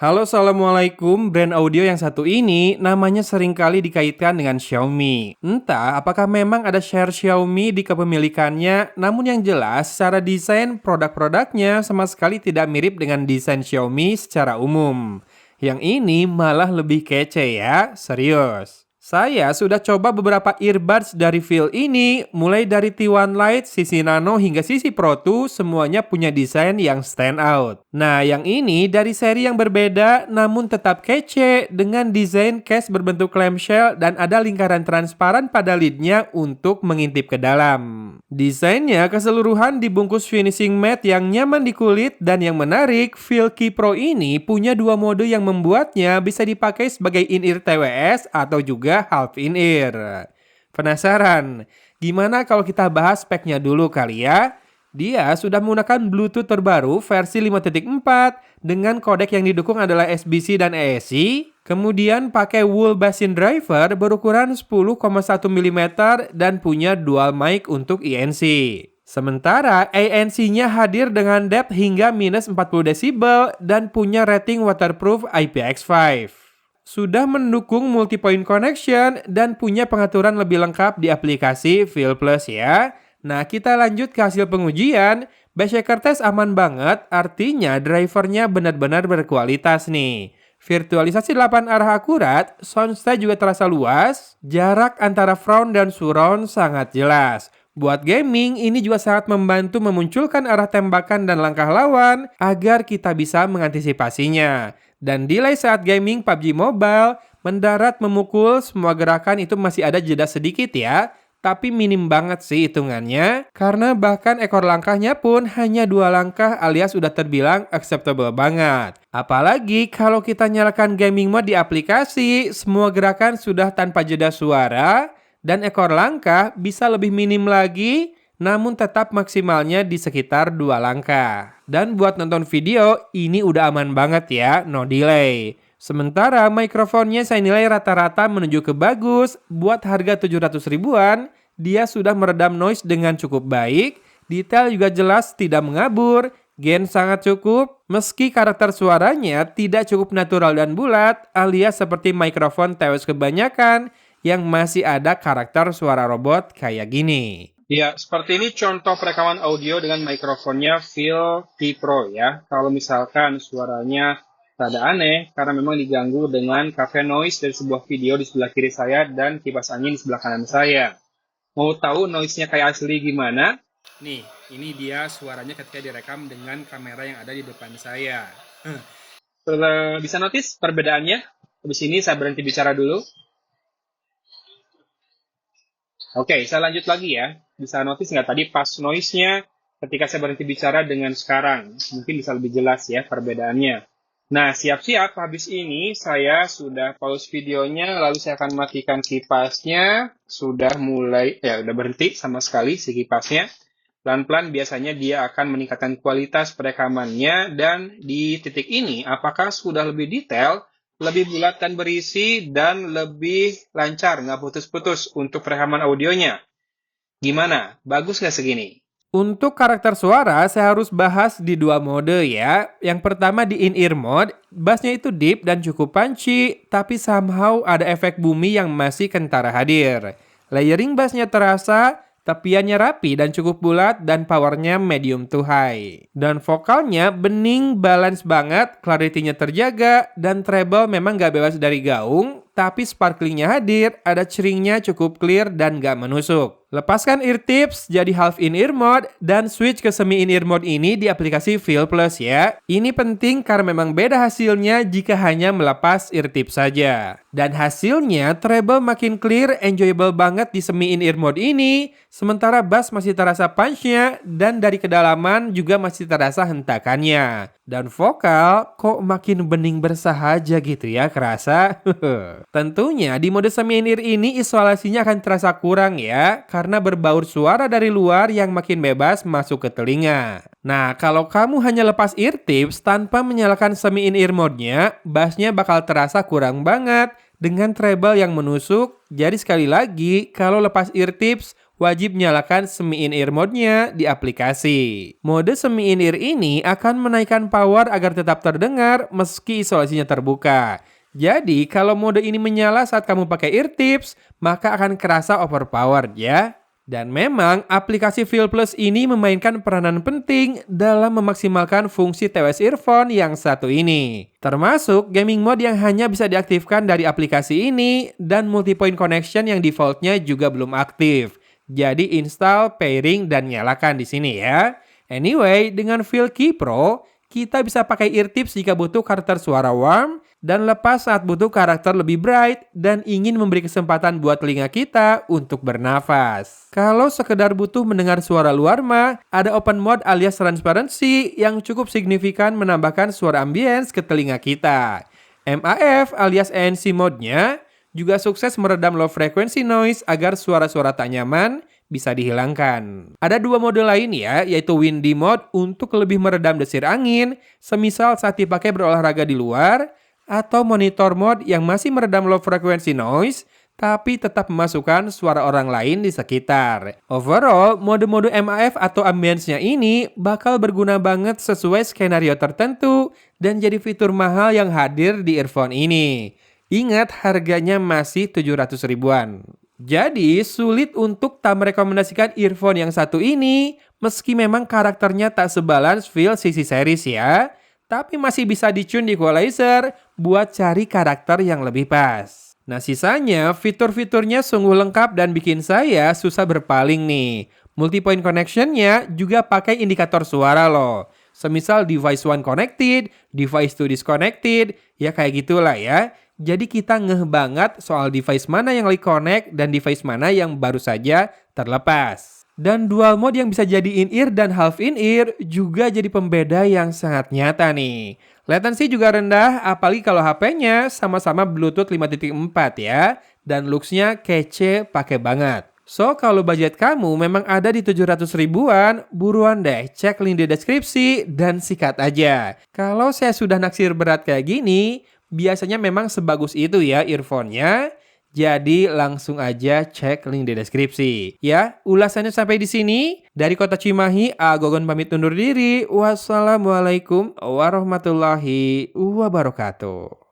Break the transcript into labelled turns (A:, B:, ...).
A: Halo, assalamualaikum. Brand audio yang satu ini namanya seringkali dikaitkan dengan Xiaomi. Entah apakah memang ada share Xiaomi di kepemilikannya, namun yang jelas secara desain produk-produknya sama sekali tidak mirip dengan desain Xiaomi secara umum. Yang ini malah lebih kece ya, serius. Saya sudah coba beberapa earbuds dari Feel ini, mulai dari T1 Lite, sisi Nano hingga sisi Pro 2, semuanya punya desain yang stand out. Nah, yang ini dari seri yang berbeda namun tetap kece dengan desain case berbentuk clamshell dan ada lingkaran transparan pada lidnya untuk mengintip ke dalam. Desainnya keseluruhan dibungkus finishing matte yang nyaman di kulit dan yang menarik, Feel Key Pro ini punya dua mode yang membuatnya bisa dipakai sebagai in-ear TWS atau juga half in-ear. Penasaran? Gimana kalau kita bahas speknya dulu kali ya? Dia sudah menggunakan Bluetooth terbaru versi 5.4 dengan kodek yang didukung adalah SBC dan AAC. Kemudian pakai wool basin driver berukuran 10,1 mm dan punya dual mic untuk ANC. Sementara ANC-nya hadir dengan depth hingga minus 40 desibel dan punya rating waterproof IPX5. Sudah mendukung multi-point connection dan punya pengaturan lebih lengkap di aplikasi Feel Plus ya. Nah, kita lanjut ke hasil pengujian. Backshaker test aman banget, artinya drivernya benar-benar berkualitas nih. Virtualisasi 8 arah akurat, soundstage juga terasa luas, jarak antara front dan surround sangat jelas. Buat gaming, ini juga sangat membantu memunculkan arah tembakan dan langkah lawan agar kita bisa mengantisipasinya. Dan delay saat gaming PUBG Mobile, mendarat memukul, semua gerakan itu masih ada jeda sedikit ya. Tapi minim banget sih hitungannya, karena bahkan ekor langkahnya pun hanya 2 langkah alias udah terbilang acceptable banget. Apalagi kalau kita nyalakan gaming mode di aplikasi, semua gerakan sudah tanpa jeda suara, dan ekor langkah bisa lebih minim lagi, namun tetap maksimalnya di sekitar 2 langkah. Dan buat nonton video, ini udah aman banget ya, no delay. Sementara mikrofonnya saya nilai rata-rata menuju ke bagus, buat harga 700 ribuan, dia sudah meredam noise dengan cukup baik, detail juga jelas tidak mengabur, gain sangat cukup, meski karakter suaranya tidak cukup natural dan bulat, alias seperti mikrofon TWS kebanyakan, yang masih ada karakter suara robot kayak gini.
B: Ya, seperti ini contoh perekaman audio dengan mikrofonnya Feel Key Pro ya. Kalau misalkan suaranya rada aneh, karena memang diganggu dengan cafe noise dari sebuah video di sebelah kiri saya dan kipas angin di sebelah kanan saya. Mau tahu noise-nya kayak asli gimana? Nih, ini dia suaranya ketika direkam dengan kamera yang ada di depan saya. Bisa notice perbedaannya? Habis ini saya berhenti bicara dulu. Oke, saya lanjut lagi ya. Bisa notice nggak tadi pas noise-nya ketika saya berhenti bicara dengan sekarang? Mungkin bisa lebih jelas ya perbedaannya. Nah, siap-siap habis ini saya sudah pause videonya, lalu saya akan matikan kipasnya. Sudah mulai, ya udah berhenti sama sekali si kipasnya. Pelan-pelan biasanya dia akan meningkatkan kualitas perekamannya dan di titik ini apakah sudah lebih detail, lebih bulat dan berisi, dan lebih lancar, nggak putus-putus untuk perekaman audionya. Gimana? Bagus nggak segini?
A: Untuk karakter suara, saya harus bahas di 2 mode ya. Yang pertama di in-ear mode, bassnya itu deep dan cukup punchy, tapi somehow ada efek bumi yang masih kentara hadir. Layering bassnya terasa, tepiannya rapi dan cukup bulat, dan powernya medium to high. Dan vokalnya bening, balance banget, clarity-nya terjaga, dan treble memang gak bebas dari gaung, tapi sparklingnya hadir, ada ceringnya cukup clear dan gak menusuk. Lepaskan ear tips jadi half in-ear mode dan switch ke semi in-ear mode ini di aplikasi Feel Plus ya. Ini penting karena memang beda hasilnya jika hanya melepas ear tips saja. Dan hasilnya treble makin clear, enjoyable banget di semi in-ear mode ini. Sementara bass masih terasa punch-nya dan dari kedalaman juga masih terasa hentakannya. Dan vokal kok makin bening bersahaja gitu ya kerasa. Tentunya di mode semi in-ear ini isolasinya akan terasa kurang ya, karena berbaur suara dari luar yang makin bebas masuk ke telinga. Nah, kalau kamu hanya lepas ear tips tanpa menyalakan semi in-ear mode-nya, bassnya bakal terasa kurang banget dengan treble yang menusuk. Jadi sekali lagi, kalau lepas ear tips, wajib nyalakan semi in-ear mode-nya di aplikasi. Mode semi in-ear ini akan menaikkan power agar tetap terdengar meski isolasinya terbuka. Jadi, kalau mode ini menyala saat kamu pakai ear tips, maka akan kerasa overpowered ya. Dan memang aplikasi Feel Plus ini memainkan peranan penting dalam memaksimalkan fungsi TWS earphone yang satu ini. Termasuk gaming mode yang hanya bisa diaktifkan dari aplikasi ini dan multi-point connection yang defaultnya juga belum aktif. Jadi install, pairing, dan nyalakan di sini ya. Anyway, dengan Feel Key Pro, kita bisa pakai ear tips jika butuh karakter suara warm dan lepas saat butuh karakter lebih bright dan ingin memberi kesempatan buat telinga kita untuk bernafas. Kalau sekedar butuh mendengar suara luar mah, ada open mode alias transparency yang cukup signifikan menambahkan suara ambience ke telinga kita. MAF alias ANC mode-nya juga sukses meredam low frequency noise agar suara-suara tak nyaman bisa dihilangkan. Ada dua mode lain ya, yaitu windy mode untuk lebih meredam desir angin, semisal saat dipakai berolahraga di luar, atau monitor mode yang masih meredam low frequency noise, tapi tetap memasukkan suara orang lain di sekitar. Overall, mode-mode MAF atau ambience-nya ini bakal berguna banget sesuai skenario tertentu dan jadi fitur mahal yang hadir di earphone ini. Ingat, harganya masih 700 ribuan. Jadi, sulit untuk tak merekomendasikan earphone yang satu ini, meski memang karakternya tak sebalance Feel CC series ya. Tapi masih bisa di-tune di equalizer buat cari karakter yang lebih pas. Nah, sisanya fitur-fiturnya sungguh lengkap dan bikin saya susah berpaling nih. Multi-point connection-nya juga pakai indikator suara loh. Semisal device 1 connected, device 2 disconnected, ya kayak gitulah ya. Jadi kita ngeh banget soal device mana yang lagi connect dan device mana yang baru saja terlepas. Dan dual mode yang bisa jadi in-ear dan half in-ear juga jadi pembeda yang sangat nyata nih. Latency juga rendah, apalagi kalau HP-nya sama-sama Bluetooth 5.4 ya. Dan looks-nya kece pakai banget. So, kalau budget kamu memang ada di 700 ribuan, buruan deh cek link di deskripsi dan sikat aja. Kalau saya sudah naksir berat kayak gini, biasanya memang sebagus itu ya earphone-nya. Jadi langsung aja cek link di deskripsi. Ya, ulasannya sampai di sini. Dari Kota Cimahi, Agogon pamit undur diri. Wassalamualaikum warahmatullahi wabarakatuh.